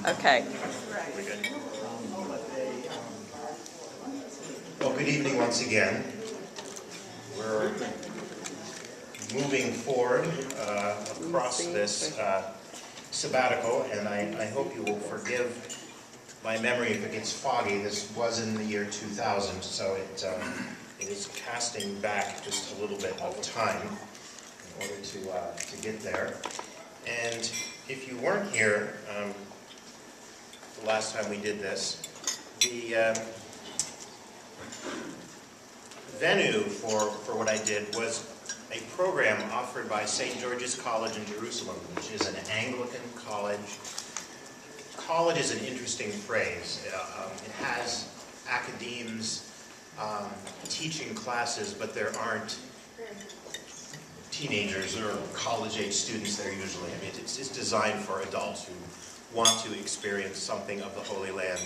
Okay. Well, good evening once again. We're moving forward across this sabbatical, and I hope you will forgive my memory if it gets foggy. This was in the year 2000, so it is casting back just a little bit of time in order to get there. And if you weren't here the last time we did this, the venue for what I did was a program offered by St. George's College in Jerusalem, which is an Anglican college. College is an interesting phrase. It has academes teaching classes, but there aren't teenagers or college-age students there usually. I mean, it's designed for adults who want to experience something of the Holy Land,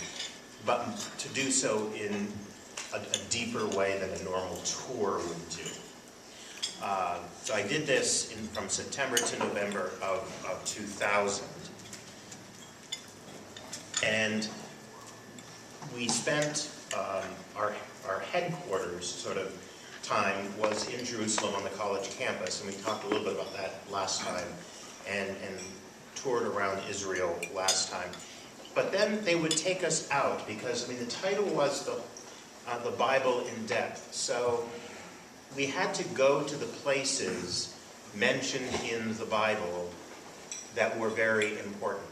but to do so in a deeper way than a normal tour would do. So I did this from September to November of 2000. And we spent our headquarters sort of time was in Jerusalem on the college campus, and we talked a little bit about that last time, and toured around Israel last time. But then they would take us out because, I mean, the title was the Bible in Depth. So we had to go to the places mentioned in the Bible that were very important,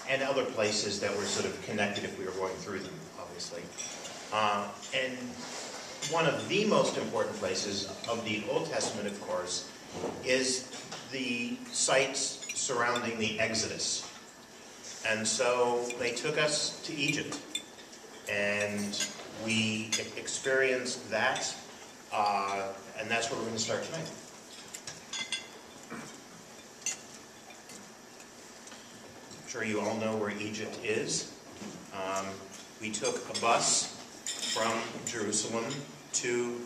and other places that were sort of connected if we were going through them, obviously. And one of the most important places of the Old Testament, of course, is the sites surrounding the Exodus. And so they took us to Egypt, and we experienced that, and that's where we're going to start tonight. I'm sure you all know where Egypt is. We took a bus from Jerusalem to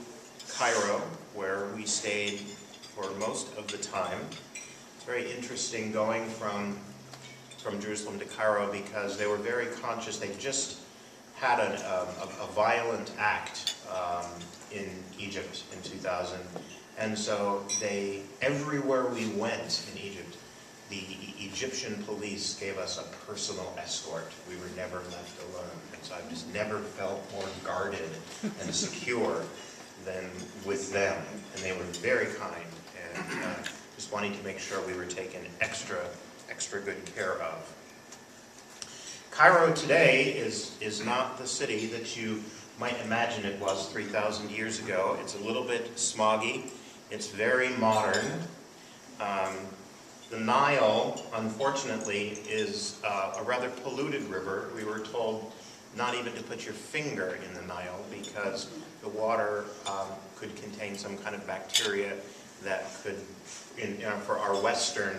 Cairo, where we stayed for most of the time. It's very interesting going from Jerusalem to Cairo because they were very conscious. They just had a violent act in Egypt in 2000. And so everywhere we went in Egypt, the Egyptian police gave us a personal escort. We were never left alone. And so I've just never felt more guarded and secure than with them. And they were very kind and just wanting to make sure we were taken extra good care of. Cairo today is not the city that you might imagine it was 3,000 years ago. It's a little bit smoggy. It's very modern. The Nile, unfortunately, is a rather polluted river. We were told not even to put your finger in the Nile because the water could contain some kind of bacteria that could, for our Western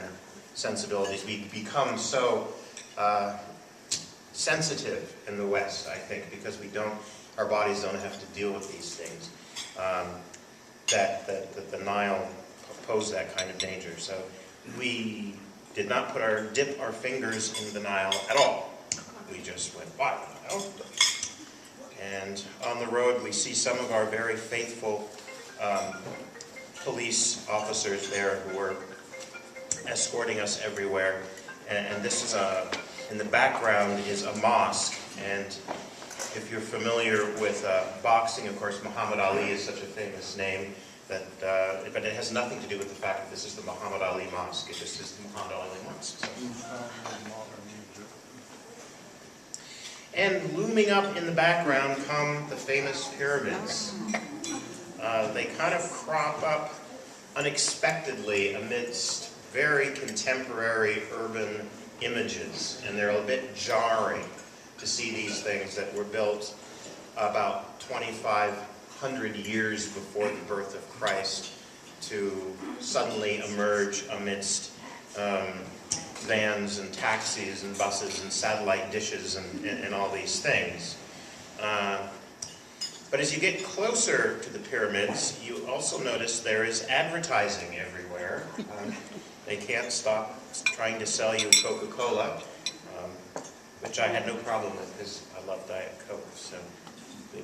sensibilities, become so sensitive in the West, I think, because our bodies don't have to deal with these things, that the Nile posed that kind of danger. So we did not dip our fingers in the Nile at all. We just went by the Nile. And on the road, we see some of our very faithful police officers there who were escorting us everywhere. And this is in the background is a mosque. And if you're familiar with boxing, of course, Muhammad Ali is such a famous name. But it has nothing to do with the fact that this is the Muhammad Ali Mosque. It just is the Muhammad Ali Mosque. And looming up in the background come the famous pyramids. They kind of crop up unexpectedly amidst very contemporary urban images. And they're a bit jarring to see these things that were built about 2,500 years before the birth of Christ to suddenly emerge amidst vans and taxis and buses and satellite dishes and all these things. But as you get closer to the pyramids, you also notice there is advertising everywhere. They can't stop trying to sell you Coca-Cola, which I had no problem with because I love Diet Coke, so we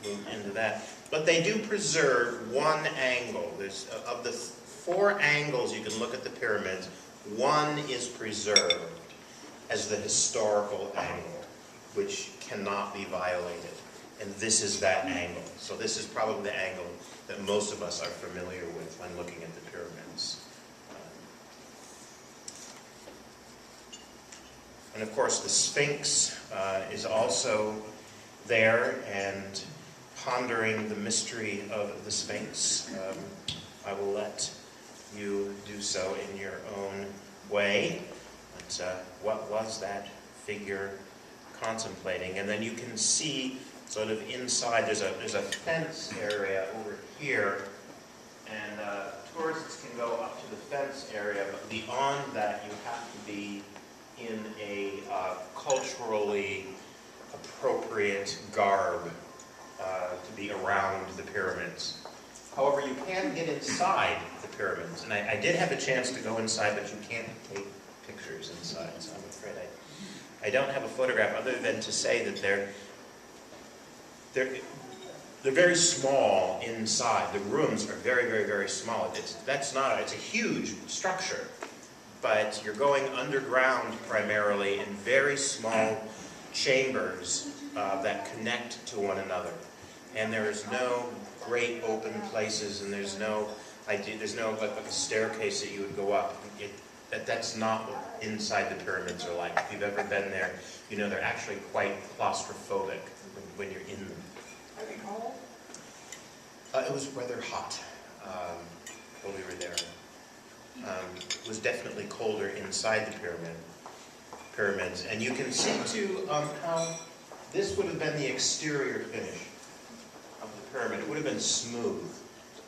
moved into that. But they do preserve one angle. There's, of the 4 angles you can look at the pyramids, one is preserved as the historical angle, which cannot be violated. And this is that angle. So this is probably the angle that most of us are familiar with when looking at the pyramids. And of course the Sphinx is also there, and pondering the mystery of the Sphinx. I will let you do so in your own way. But what was that figure contemplating? And then you can see sort of inside, there's a fence area over here, and tourists can go up to the fence area, but beyond that you have to be in a culturally appropriate garb to be around the pyramids. However, you can get inside the pyramids, and I did have a chance to go inside, but you can't take pictures inside, so I'm afraid I don't have a photograph other than to say that they're very small inside. The rooms are very, very, very small. It's a huge structure, but you're going underground primarily in very small chambers that connect to one another. And there's no great open places, and there's no like a staircase that you would go up. That's not what inside the pyramids are like. If you've ever been there, you know they're actually quite claustrophobic when you're in them. Are they cold? It was rather hot while we were there. It was definitely colder inside the pyramids. And you can see too how this would have been the exterior finish of the pyramid. It would have been smooth.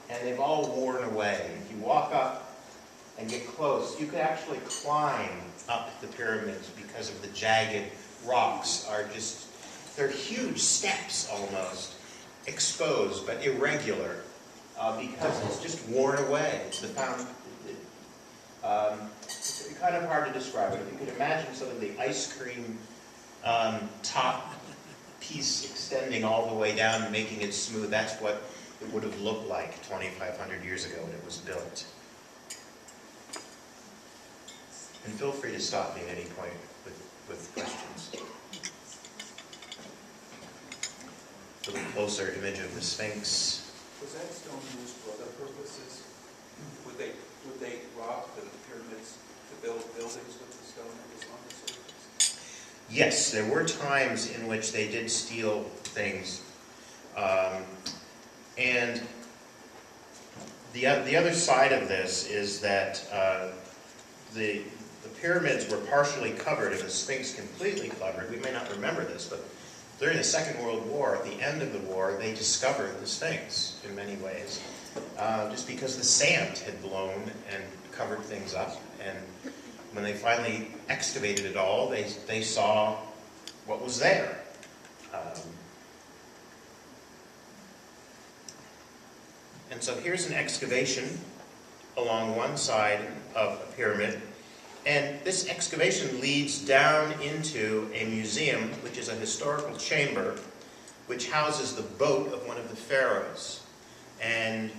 And they've all worn away. If you walk up and get close, you could actually climb up the pyramids because of the jagged rocks they're huge steps almost, exposed but irregular, because it's just worn away. It's kind of hard to describe it. If you could imagine sort of the ice cream top piece extending all the way down and making it smooth, that's what it would have looked like 2,500 years ago when it was built. And feel free to stop me at any point with questions. A little closer image of the Sphinx. Was that stone used for other purposes? Would they rob the pyramids to build buildings with the stone that was on the surface? Yes, there were times in which they did steal things. And the other side of this is that the pyramids were partially covered and the Sphinx completely covered. We may not remember this, but during the Second World War, at the end of the war, they discovered the Sphinx in many ways, just because the sand had blown and covered things up. And when they finally excavated it all, they saw what was there. And so here's an excavation along one side of a pyramid. And this excavation leads down into a museum, which is a historical chamber, which houses the boat of one of the pharaohs. And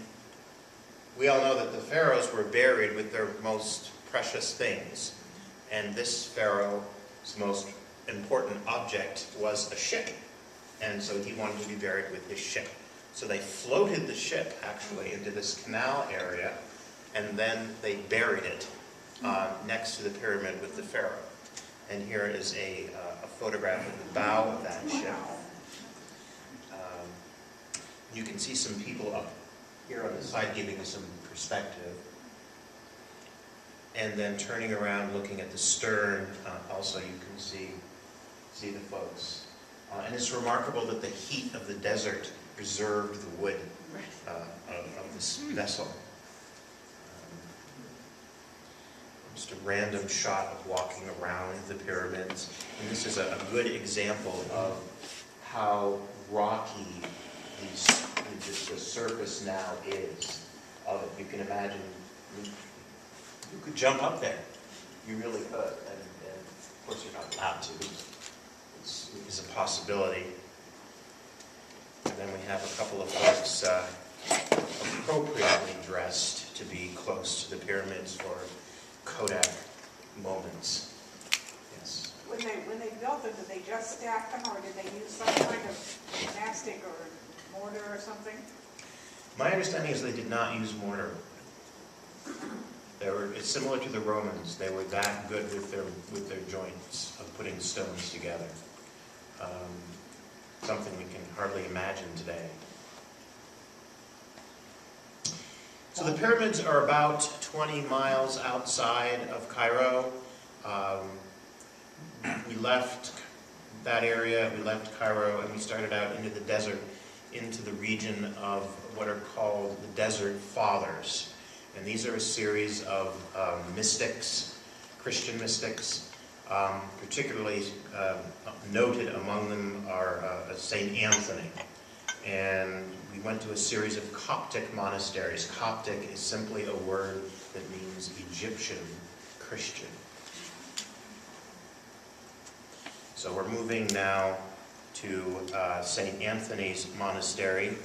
we all know that the pharaohs were buried with their most precious things. And this pharaoh's most important object was a ship. And so he wanted to be buried with his ship. So they floated the ship, actually, into this canal area, and then they buried it next to the pyramid with the pharaoh. And here is a photograph of the bow of that ship. You can see some people up here on the side giving you some perspective. And then turning around, looking at the stern, also you can see the folks. And it's remarkable that the heat of the desert preserved the wood of this vessel. Just a random shot of walking around the pyramids. And this is a good example of how rocky the surface now is of it. You can imagine, you could jump up there. You really could. And of course you're not allowed to. It's a possibility. And then we have a couple of folks appropriately dressed to be close to the pyramids for Kodak moments. Yes. When they built them, did they just stack them, or did they use some kind of mastic or mortar or something? My understanding is they did not use mortar. It's similar to the Romans. They were that good with their joints of putting stones together. Something we can hardly imagine today. So the pyramids are about 20 miles outside of Cairo. We left that area, we left Cairo, and we started out into the desert, into the region of what are called the Desert Fathers. And these are a series of mystics, Christian mystics. Particularly noted among them are St. Anthony. And we went to a series of Coptic monasteries. Coptic is simply a word that means Egyptian Christian. So we're moving now to St. Anthony's monastery.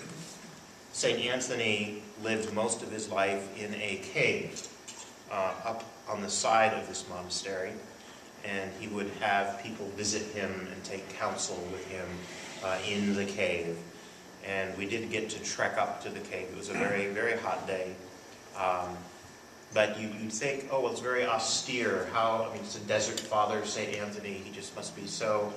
St. Anthony lived most of his life in a cave up on the side of this monastery, and he would have people visit him and take counsel with him in the cave. And we did get to trek up to the cave. It was a very, very hot day. But you'd think, oh, well, it's very austere. It's a desert father, St. Anthony. He just must be so...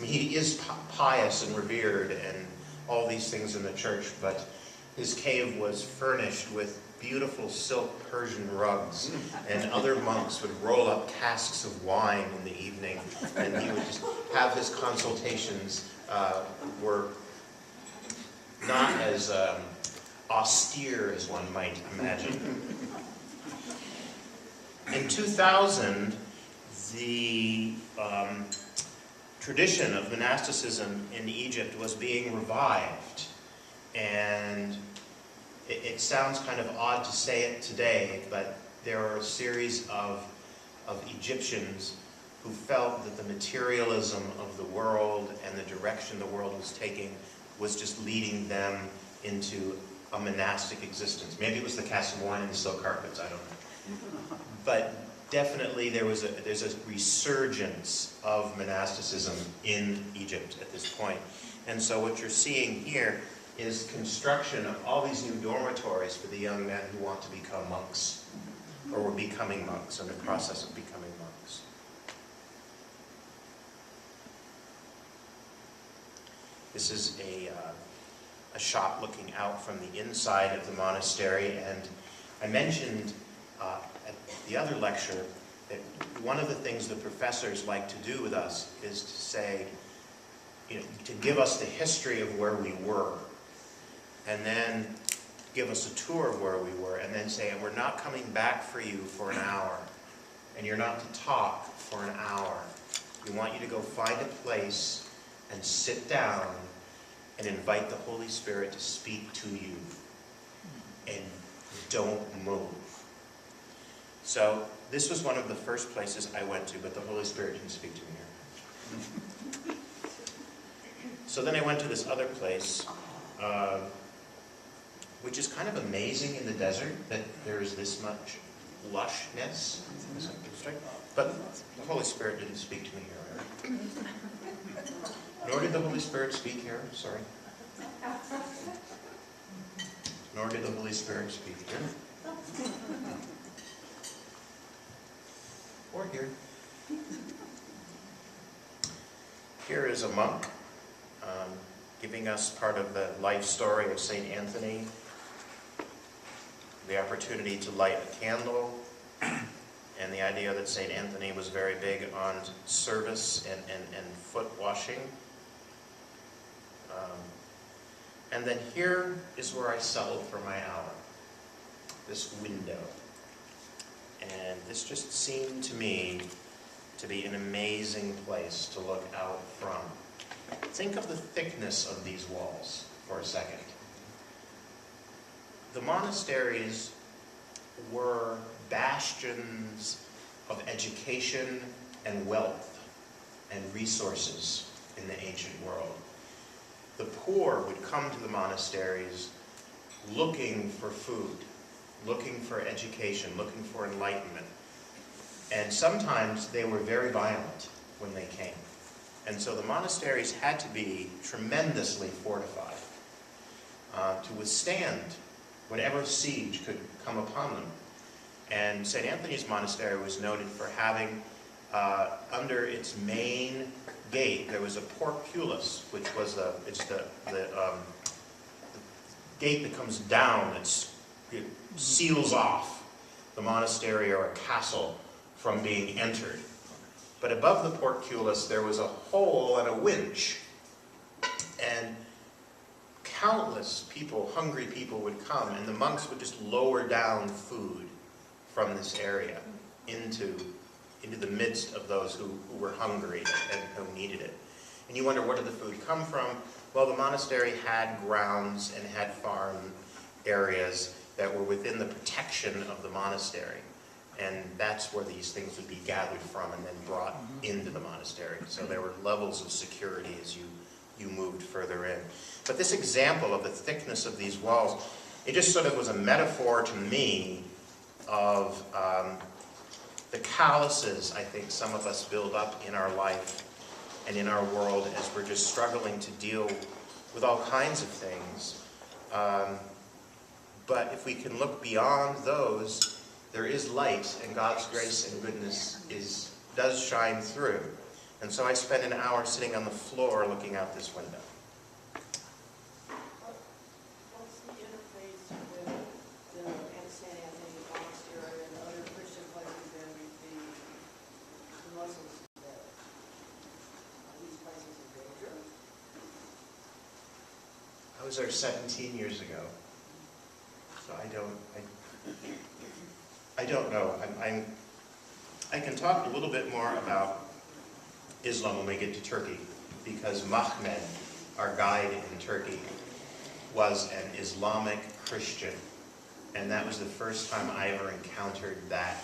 he is pious and revered and all these things in the church, but his cave was furnished with beautiful silk Persian rugs, and other monks would roll up casks of wine in the evening, and he would just have his consultations were not as austere as one might imagine. In 2000, the tradition of monasticism in Egypt was being revived. And it sounds kind of odd to say it today, but there are a series of Egyptians who felt that the materialism of the world and the direction the world was taking was just leading them into a monastic existence. Maybe it was the castle wine and the silk carpets, I don't know. But definitely there's a resurgence of monasticism in Egypt at this point. And so what you're seeing here is construction of all these new dormitories for the young men who want to become monks, or were becoming monks, or in the process of becoming monks. This is a shot looking out from the inside of the monastery, and I mentioned at the other lecture that one of the things the professors like to do with us is to say, to give us the history of where we were, and then give us a tour of where we were, and then say, and we're not coming back for you for an hour, and you're not to talk for an hour. We want you to go find a place and sit down and invite the Holy Spirit to speak to you, and don't move. So this was one of the first places I went to, but the Holy Spirit didn't speak to me here. So then I went to this other place, which is kind of amazing in the desert, that there is this much lushness. But the Holy Spirit didn't speak to me here. Nor did the Holy Spirit speak here, sorry. Nor did the Holy Spirit speak here. Or here. Here is a monk giving us part of the life story of St. Anthony, the opportunity to light a candle, and the idea that St. Anthony was very big on service and foot washing. And then here is where I settled for my hour, this window. And this just seemed to me to be an amazing place to look out from. Think of the thickness of these walls. for a second. The monasteries were bastions of education and wealth and resources in the ancient world. The poor would come to the monasteries looking for food, looking for education, looking for enlightenment. And sometimes they were very violent when they came. And so the monasteries had to be tremendously fortified to withstand whatever siege could come upon them. And St. Anthony's Monastery was noted for having, under its main gate, there was a portcullis, which was the gate that comes down, it seals off the monastery or a castle from being entered. But above the portcullis, there was a hole and a winch. And countless people, hungry people, would come, and the monks would just lower down food from this area into the midst of those who were hungry and who needed it. And you wonder, where did the food come from? Well, the monastery had grounds and had farm areas that were within the protection of the monastery. And that's where these things would be gathered from and then brought into the monastery. So there were levels of security as you moved further in. But this example of the thickness of these walls, it just sort of was a metaphor to me of the calluses I think some of us build up in our life and in our world as we're just struggling to deal with all kinds of things. But if we can look beyond those, there is light, and God's grace and goodness does shine through. And so I spent an hour sitting on the floor looking out this window. What's the interface with the St. Anthony Monastery and other Christian places in the Muslims today? Are these places in danger? I was there 17 years ago, so I don't know. I can talk a little bit more about Islam when we get to Turkey, because Mahmed, our guide in Turkey, was an Islamic Christian, and that was the first time I ever encountered that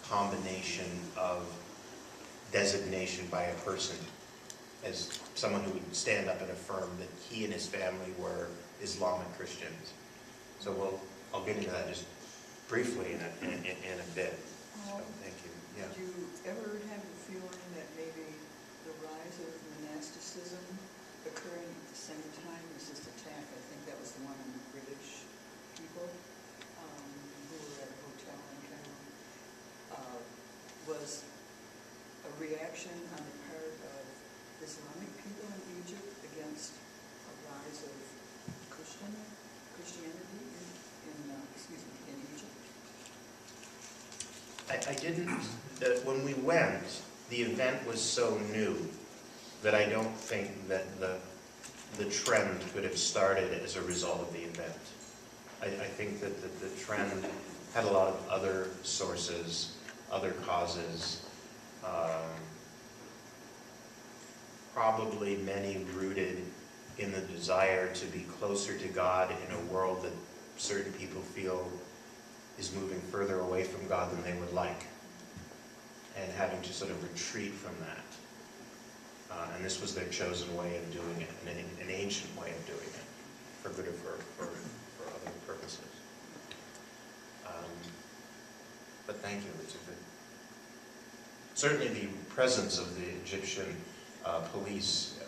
combination of designation by a person as someone who would stand up and affirm that he and his family were Islamic Christians. So I'll get into that just briefly in a bit. So, thank you. Yeah. Did you ever have the feeling that maybe the rise of monasticism occurring at the same time as this attack? I think that was the one on the British people who were at a hotel in Cairo. Was a reaction on the part of Islamic people in Egypt against a rise of Christianity in Egypt? I didn't, when we went, the event was so new that I don't think that the trend could have started as a result of the event. I think that the trend had a lot of other sources, other causes, probably many rooted in the desire to be closer to God in a world that certain people feel is moving further away from God than they would like, and having to sort of retreat from that. And this was their chosen way of doing it, an ancient way of doing it, for good or for other purposes. But thank you, it's a good... Certainly the presence of the Egyptian police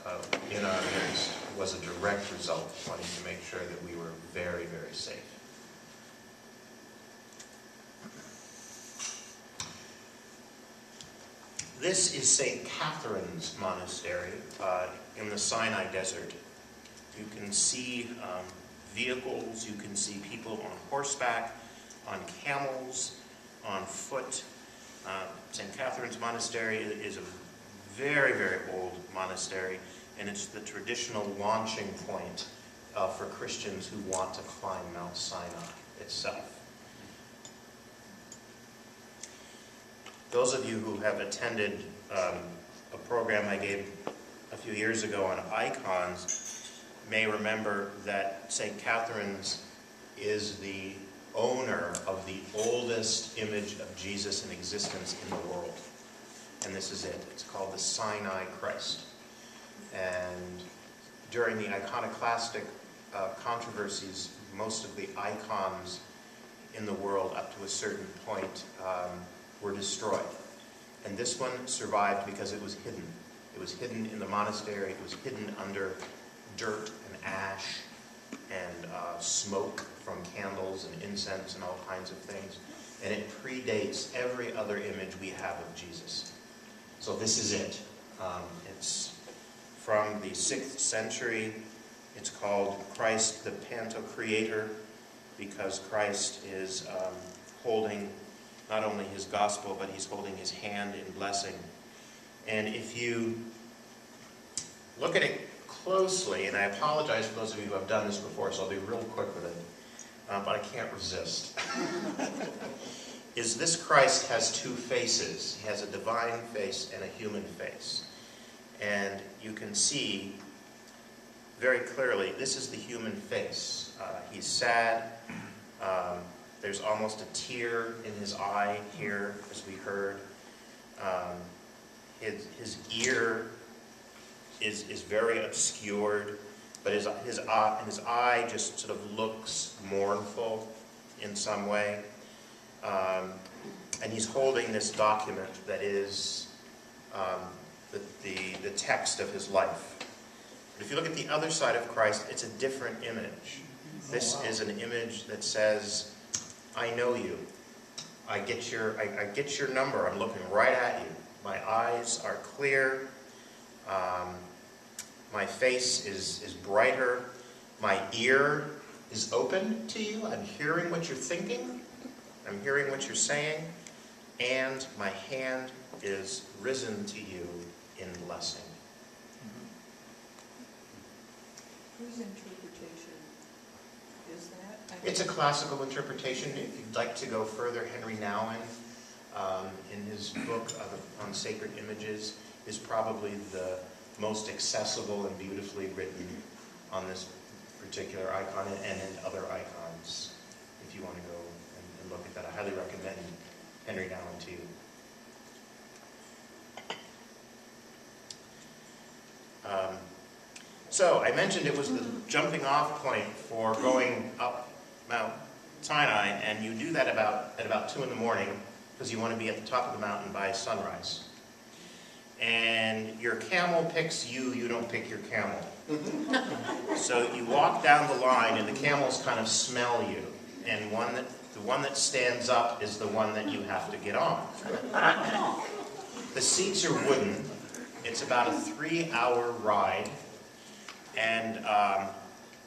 in our midst was a direct result of wanting to make sure that we were very, very safe. This is St. Catherine's Monastery in the Sinai Desert. You can see vehicles, you can see people on horseback, on camels, on foot. St. Catherine's Monastery is a very, very old monastery, and it's the traditional launching point for Christians who want to climb Mount Sinai itself. Those of you who have attended a program I gave a few years ago on icons may remember that St. Catherine's is the owner of the oldest image of Jesus in existence in the world. And this is it. It's called the Sinai Christ. And during the iconoclastic controversies, most of the icons in the world up to a certain point were destroyed. And this one survived because it was hidden. It was hidden in the monastery. It was hidden under dirt and ash and smoke from candles and incense and all kinds of things. And it predates every other image we have of Jesus. So this is it. It's from the 6th century. It's called Christ the Pantocrator, because Christ is holding not only his gospel, but he's holding his hand in blessing. And if you look at it closely, and I apologize for those of you who have done this before, so I'll be real quick with it, but I can't resist, is this Christ has two faces. He has a divine face and a human face. And you can see very clearly, this is the human face. He's sad. There's almost a tear in his eye here, as we heard. His ear is very obscured, but his eye just sort of looks mournful in some way. And he's holding this document that is the text of his life. But if you look at the other side of Christ, it's a different image. This is an image that says, I know you. I get your number. I'm looking right at you. My eyes are clear. My face is brighter. My ear is open to you. I'm hearing what you're thinking. I'm hearing what you're saying. And my hand is risen to you in blessing. Whose interpretation is that? It's a classical interpretation. If you'd like to go further, Henry Nouwen, in his book on sacred images, is probably the most accessible and beautifully written on this particular icon and in other icons. If you want to go and look at that, I highly recommend Henry Nouwen to you. So I mentioned it was the jumping off point for going up Mount Sinai, and you do that at about 2 in the morning because you want to be at the top of the mountain by sunrise. And your camel picks you, you don't pick your camel. So you walk down the line and the camels kind of smell you, and the one that stands up is the one that you have to get on. The seats are wooden. It's about a 3-hour ride. And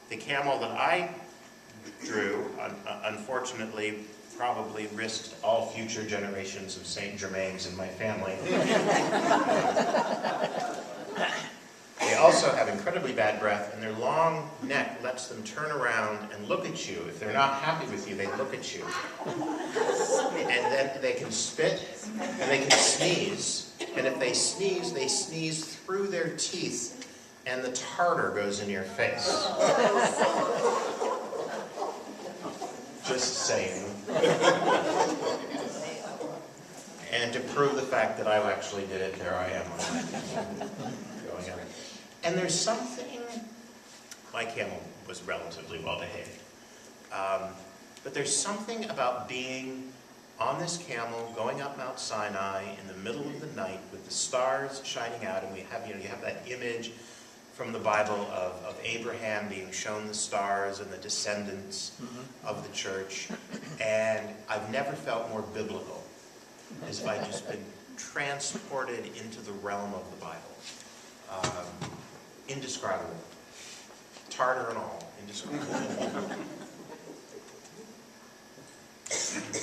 the camel that I drew, unfortunately, probably risked all future generations of St. Germains in my family. They also have incredibly bad breath, and their long neck lets them turn around and look at you. If they're not happy with you, they look at you. And then they can spit, and they can sneeze. And if they sneeze through their teeth, and the tartar goes in your face. Just saying. And to prove the fact that I actually did it, there I am. Going up. And there's something, my camel was relatively well behaved, but there's something about being on this camel, going up Mount Sinai in the middle of the night with the stars shining out, and we have, you have that image from the Bible of Abraham being shown the stars and the descendants of the church. And I've never felt more biblical, as if I'd just been transported into the realm of the Bible. Indescribable. Tartar and all, indescribable.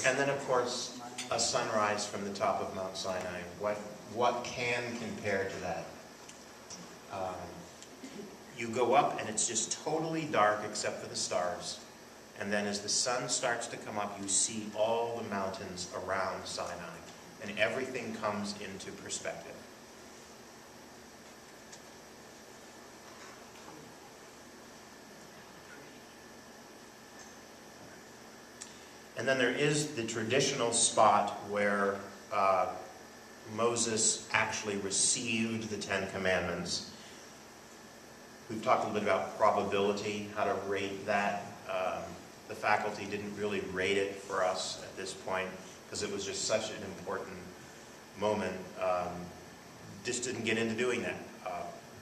And then, of course, a sunrise from the top of Mount Sinai. What can compare to that? You go up and it's just totally dark except for the stars. And then as the sun starts to come up, you see all the mountains around Sinai. And everything comes into perspective. And then there is the traditional spot where Moses actually received the Ten Commandments. We've talked a little bit about probability, how to rate that. The faculty didn't really rate it for us at this point because it was just such an important moment. Just didn't get into doing that.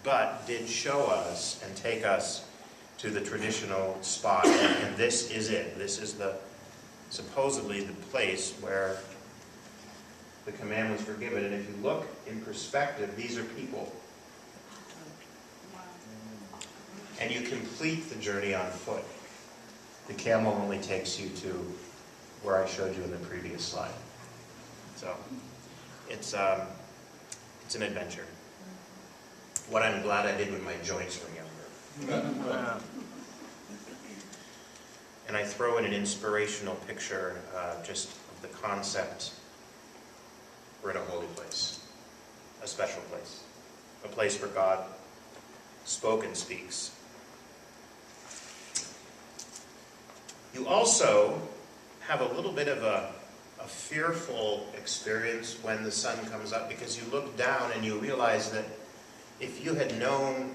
But did show us and take us to the traditional spot. And this is it. This is supposedly the place where the commandments were given. And if you look in perspective, these are people. And you complete the journey on foot. The camel only takes you to where I showed you in the previous slide. So it's an adventure. What I'm glad I did when my joints were younger. And I throw in an inspirational picture just of the concept. We're in a holy place, a special place, a place where God spoke and speaks. You also have a little bit of a fearful experience when the sun comes up, because you look down and you realize that if you had known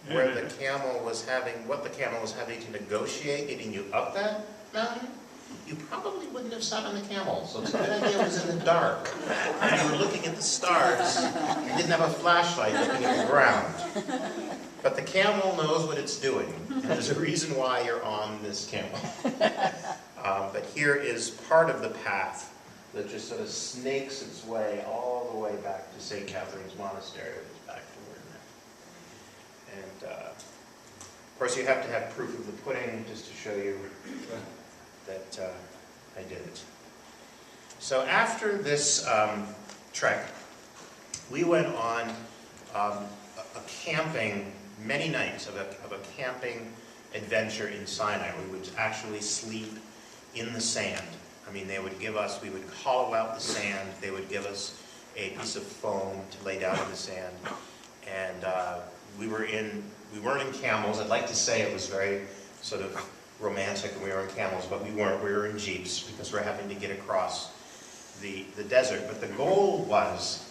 where the camel was having, what the camel was having to negotiate getting you up that mountain, you probably wouldn't have sat on the camel. So it's a good idea it was in the dark. And you were looking at the stars. You didn't have a flashlight looking at the ground. But the camel knows what it's doing. And there's a reason why you're on this camel. But here is part of the path that just sort of snakes its way all the way back to St. Catherine's Monastery, which is back to where we're at. And of course you have to have proof of the pudding just to show you that I did it. So after this trek, we went on a camping, many nights of a camping adventure in Sinai. We would actually sleep in the sand. I mean, they would give us, we would hollow out the sand, they would give us a piece of foam to lay down in the sand. And we weren't in camels. I'd like to say it was very sort of romantic when we were in camels, but we weren't. We were in jeeps because we're having to get across the desert. But the goal was,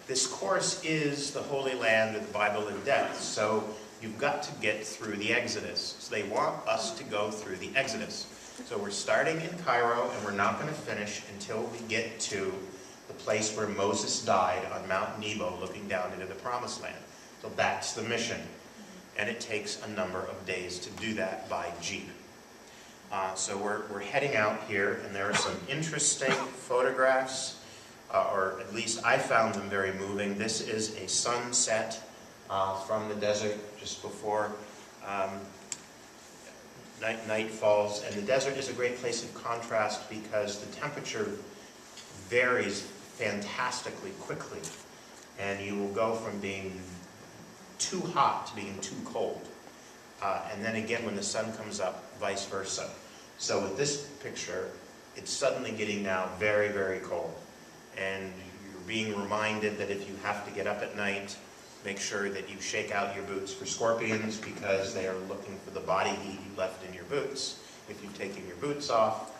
this course is the Holy Land of the Bible in depth, so you've got to get through the Exodus. So they want us to go through the Exodus. So we're starting in Cairo, and we're not going to finish until we get to the place where Moses died on Mount Nebo, looking down into the Promised Land. So that's the mission. And it takes a number of days to do that by jeep. So we're heading out here, and there are some interesting photographs, or at least I found them very moving. This is a sunset from the desert just before night falls. And the desert is a great place of contrast because the temperature varies fantastically quickly. And you will go from being too hot to being too cold. And then again, when the sun comes up, vice versa. So with this picture, it's suddenly getting now very, very cold. And you're being reminded that if you have to get up at night, make sure that you shake out your boots for scorpions, because they are looking for the body heat you left in your boots if you've taken your boots off.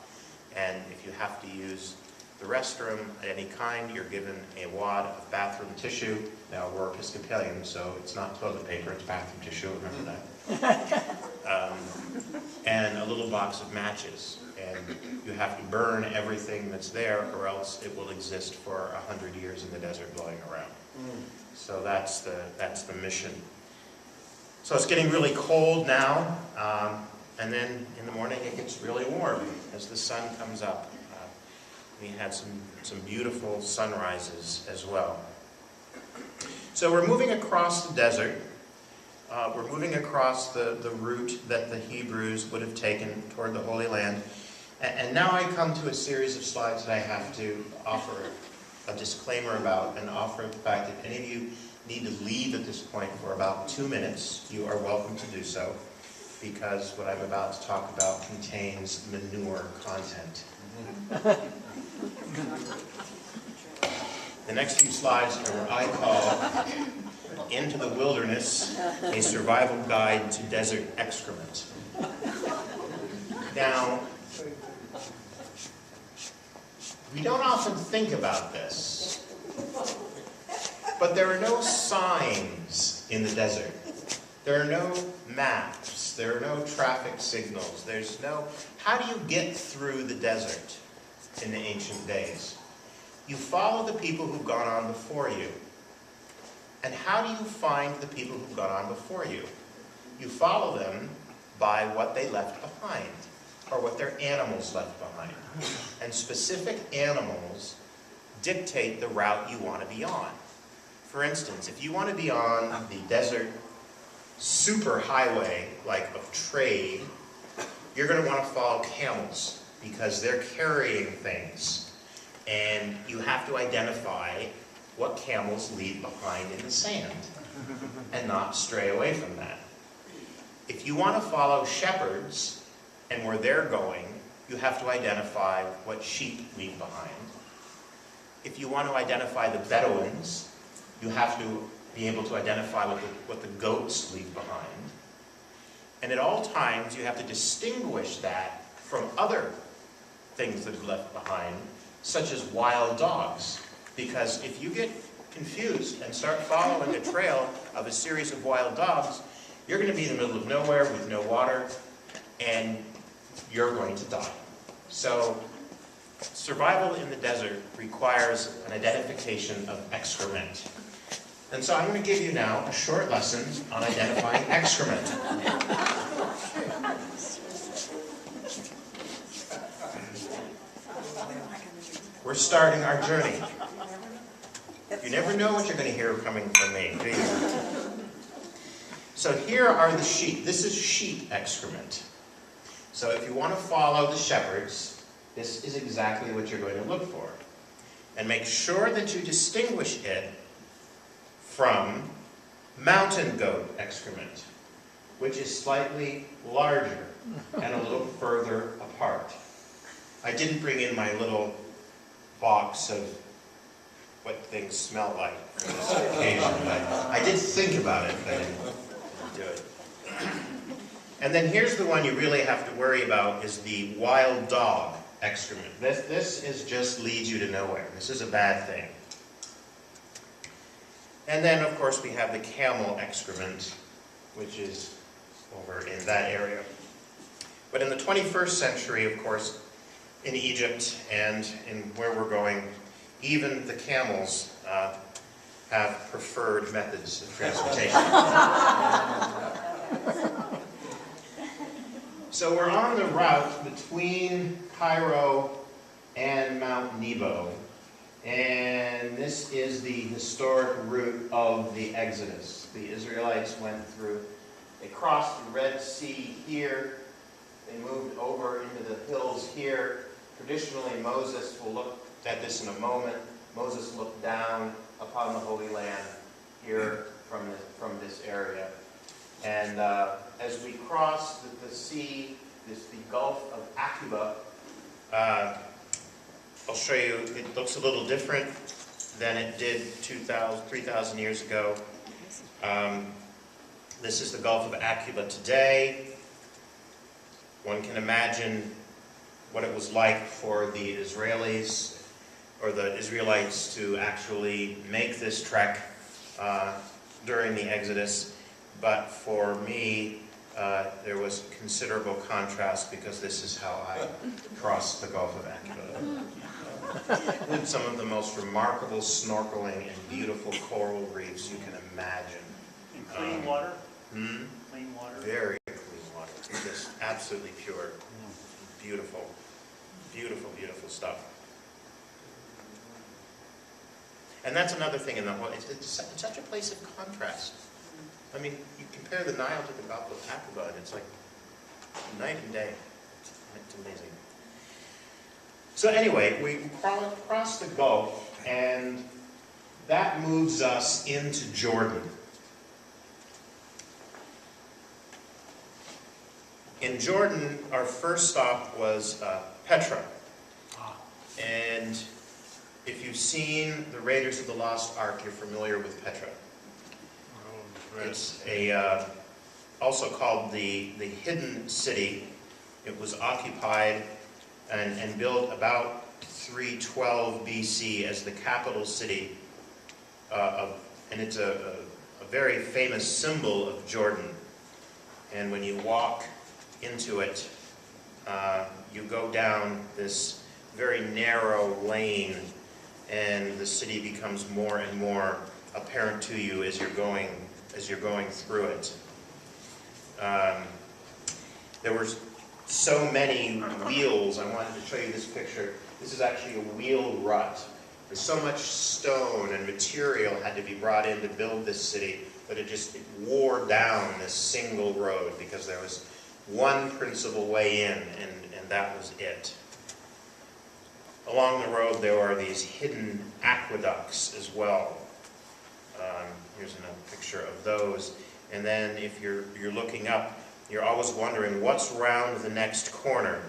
And if you have to use the restroom at any kind, you're given a wad of bathroom tissue. Now, we're Episcopalian, so it's not toilet paper, it's bathroom tissue, remember that. And a little box of matches. And you have to burn everything that's there, or else it will exist for 100 years in the desert blowing around. So that's the mission. So it's getting really cold now, and then in the morning it gets really warm as the sun comes up. We had some beautiful sunrises as well. So we're moving across the desert. We're moving across the route that the Hebrews would have taken toward the Holy Land. And now I come to a series of slides that I have to offer a disclaimer about, and offer the fact that if any of you need to leave at this point for about 2 minutes, you are welcome to do so, because what I'm about to talk about contains manure content. The next few slides are what I call Into the Wilderness, a survival guide to desert excrement. Now, We don't often think about this, but there are no signs in the desert. There are no maps. There are no traffic signals. There's no... How do you get through the desert in the ancient days? You follow the people who've gone on before you. And how do you find the people who've gone on before you? You follow them by what they left behind, or what their animals left behind. And specific animals dictate the route you want to be on. For instance, if you want to be on the desert superhighway, like of trade, you're going to want to follow camels, because they're carrying things. And you have to identify what camels leave behind in the sand, and not stray away from that. If you want to follow shepherds, and where they're going, you have to identify what sheep leave behind. If you want to identify the Bedouins, you have to be able to identify what the goats leave behind. And at all times, you have to distinguish that from other things that are left behind, such as wild dogs. Because if you get confused and start following a trail of a series of wild dogs, you're going to be in the middle of nowhere with no water, and you're going to die. So, survival in the desert requires an identification of excrement. And so I'm going to give you now a short lesson on identifying excrement. We're starting our journey. You never know what you're going to hear coming from me, do you? So here are the sheep. This is sheep excrement. So if you want to follow the shepherds, this is exactly what you're going to look for. And make sure that you distinguish it from mountain goat excrement, which is slightly larger and a little further apart. I didn't bring in my little box of what things smell like for this occasion, but I did think about it, but I didn't do it. And then here's the one you really have to worry about, is the wild dog excrement. This is just leads you to nowhere. This is a bad thing. And then, of course, we have the camel excrement, which is over in that area. But in the 21st century, of course, in Egypt and in where we're going, even the camels have preferred methods of transportation. So we're on the route between Cairo and Mount Nebo. And this is the historic route of the Exodus. The Israelites went through, they crossed the Red Sea here, they moved over into the hills here. Traditionally, Moses, we'll look at this in a moment, Moses looked down upon the Holy Land here from this area. And as we cross the sea, the Gulf of Aqaba, I'll show you, it looks a little different than it did 3,000 years ago. This is the Gulf of Aqaba today. One can imagine what it was like for the Israelis or the Israelites to actually make this trek during the Exodus. But for me, there was considerable contrast, because this is how I crossed the Gulf of Aqaba. With some of the most remarkable snorkeling and beautiful coral reefs you can imagine. And clean water? Clean water? Very clean water. Just absolutely pure. Beautiful. Beautiful, beautiful stuff. And that's another thing in the whole, it's such a place of contrast. I mean, you compare the Nile to the Gulf of Aqaba, and it's like night and day. It's amazing. So anyway, we cross the Gulf, and that moves us into Jordan. In Jordan, our first stop was Petra. And if you've seen the Raiders of the Lost Ark, you're familiar with Petra. It's also called the Hidden City. It was occupied and built about 312 BC as the capital city and it's a very famous symbol of Jordan. And when you walk into it, you go down this very narrow lane, and the city becomes more and more apparent to you as you're going through it. There were so many wheels. I wanted to show you this picture. This is actually a wheel rut. There's so much stone and material had to be brought in to build this city that it wore down this single road because there was one principal way in, and that was it. Along the road there are these hidden aqueducts as well. Here's another picture of those. And then if you're looking up, you're always wondering what's round the next corner.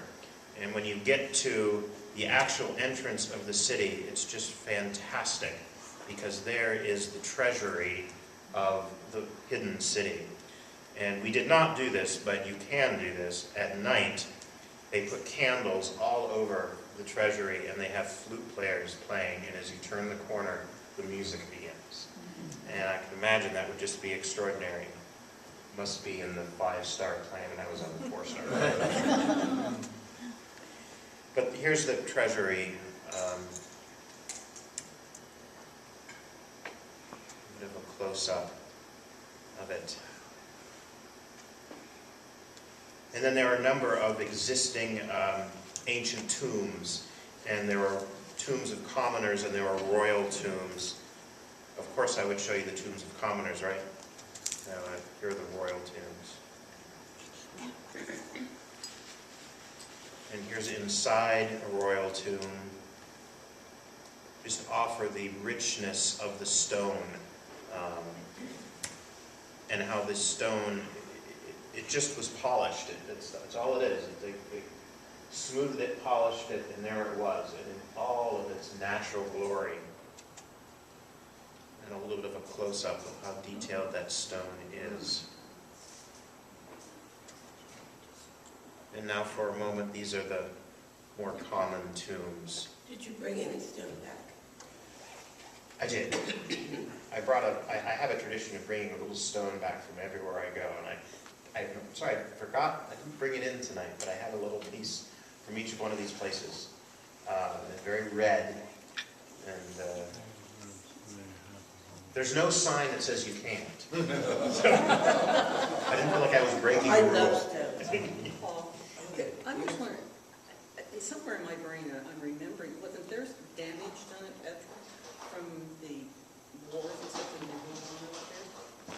And when you get to the actual entrance of the city, it's just fantastic, because there is the treasury of the hidden city. And we did not do this, but you can do this. At night, they put candles all over the treasury, and they have flute players playing, and as you turn the corner, the music begins. And I can imagine that would just be extraordinary. Must be in the 5-star plan, and I was on the 4-star plan. But here's the treasury. A bit of a close-up of it. And then there are a number of existing ancient tombs, and there are tombs of commoners and there are royal tombs. Of course I would show you the tombs of commoners, right? Here are the royal tombs. And here's inside a royal tomb. Just offer the richness of the stone, and how this stone, it just was polished. That's all it is. They smoothed it, polished it, and there it was, and in all of its natural glory. And a little bit of a close-up of how detailed that stone is. And now for a moment, these are the more common tombs. Did you bring any stone back? I did. I have a tradition of bringing a little stone back from everywhere I go, and I'm sorry, I forgot, I didn't bring it in tonight, but I have a little piece from each one of these places. They're very red, and there's no sign that says you can't. So, I didn't feel like I was breaking the rules. Paul, okay, I'm just wondering, somewhere in my brain, I'm remembering, wasn't there damage done at Petra from the wars and stuff that they were going on out there?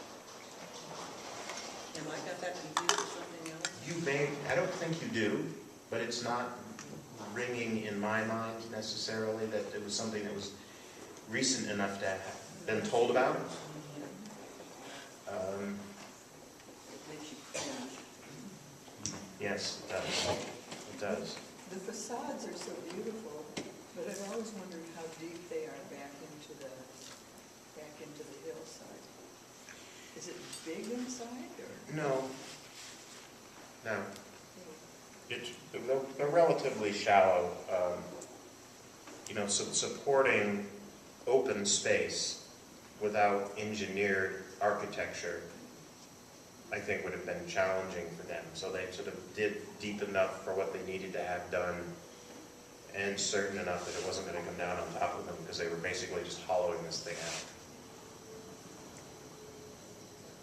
Am I got that confused with something else? You may, I don't think you do, but it's not ringing in my mind necessarily that it was something that was recent enough to have been told about. It makes you cringe. Yes, it does. It does. The facades are so beautiful, but I've always wondered how deep they are back into the hillside. Is it big inside, or? No. They're relatively shallow. Supporting open space without engineered architecture, I think would have been challenging for them. So they sort of did deep enough for what they needed to have done, and certain enough that it wasn't going to come down on top of them, because they were basically just hollowing this thing out.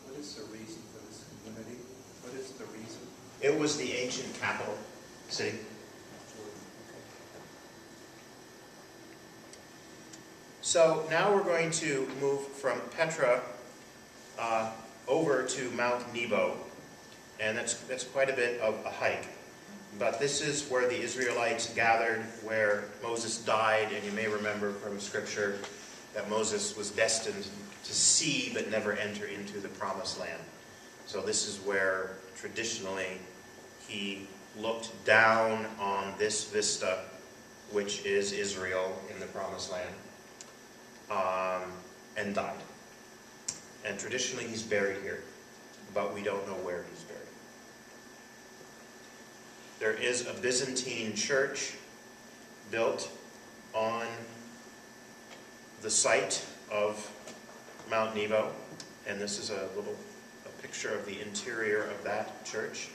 What is the reason for this community? What is the reason? It was the ancient capital city. So now we're going to move from Petra over to Mount Nebo, and that's quite a bit of a hike. But this is where the Israelites gathered, where Moses died, and you may remember from Scripture that Moses was destined to see but never enter into the Promised Land. So this is where traditionally he looked down on this vista, which is Israel in the Promised Land, and died. And traditionally he's buried here, but we don't know where he's buried. There is a Byzantine church built on the site of Mount Nebo, and this is a picture of the interior of that church.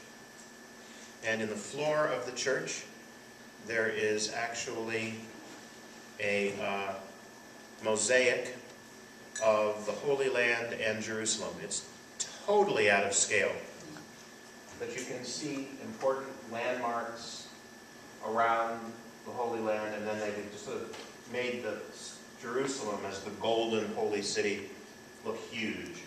And in the floor of the church, there is actually a mosaic of the Holy Land and Jerusalem. It's totally out of scale. But you can see important landmarks around the Holy Land, and then they just sort of made the Jerusalem as the golden holy city look huge.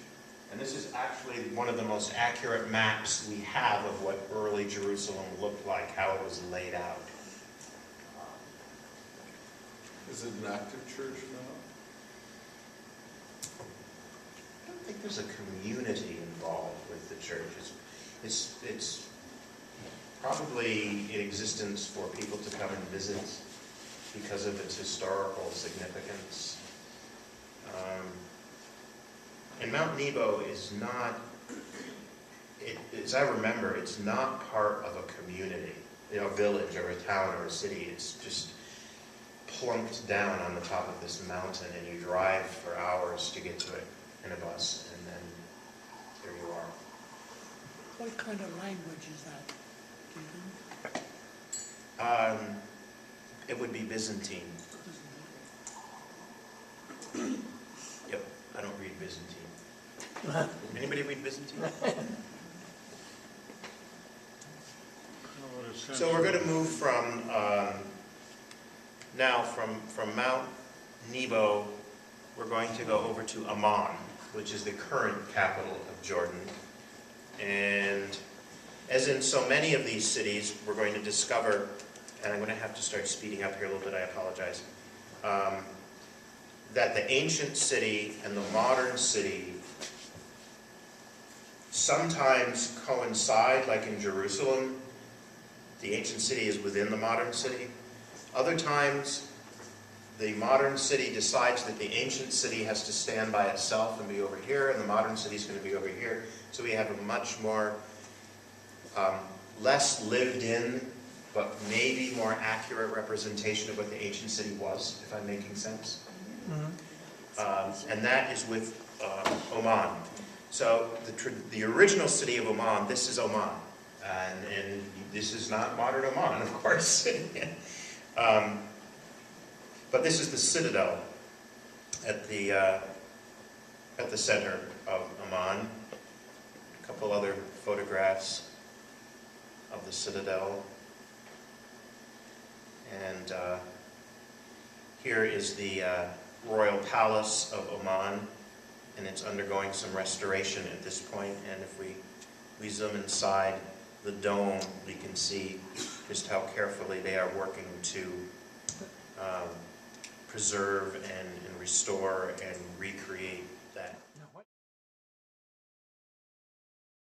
And this is actually one of the most accurate maps we have of what early Jerusalem looked like, how it was laid out. Is it an active church now? I don't think there's a community involved with the church. It's probably in existence for people to come and visit because of its historical significance. And Mount Nebo is not, as I remember, it's not part of a community, a village or a town or a city. It's just plunked down on the top of this mountain, and you drive for hours to get to it in a bus, and then there you are. What kind of language is that? Do you know? It would be Byzantine. Yep, I don't read Byzantine. Anybody read Byzantine? So we're going to move from now from Mount Nebo, we're going to go over to Amman, which is the current capital of Jordan. And as in so many of these cities, we're going to discover, and I'm going to have to start speeding up here a little bit, I apologize, that the ancient city and the modern city sometimes coincide, like in Jerusalem. The ancient city is within the modern city. Other times, the modern city decides that the ancient city has to stand by itself and be over here, and the modern city is going to be over here. So we have a much more, less lived in, but maybe more accurate representation of what the ancient city was, if I'm making sense. And that is with Oman. So the original city of Oman, this is Oman. And this is not modern Oman, of course. But this is the citadel at the center of Amman. A couple other photographs of the citadel. And here is the royal palace of Oman, and it's undergoing some restoration at this point. And if we zoom inside the dome, we can see just how carefully they are working to preserve and restore and recreate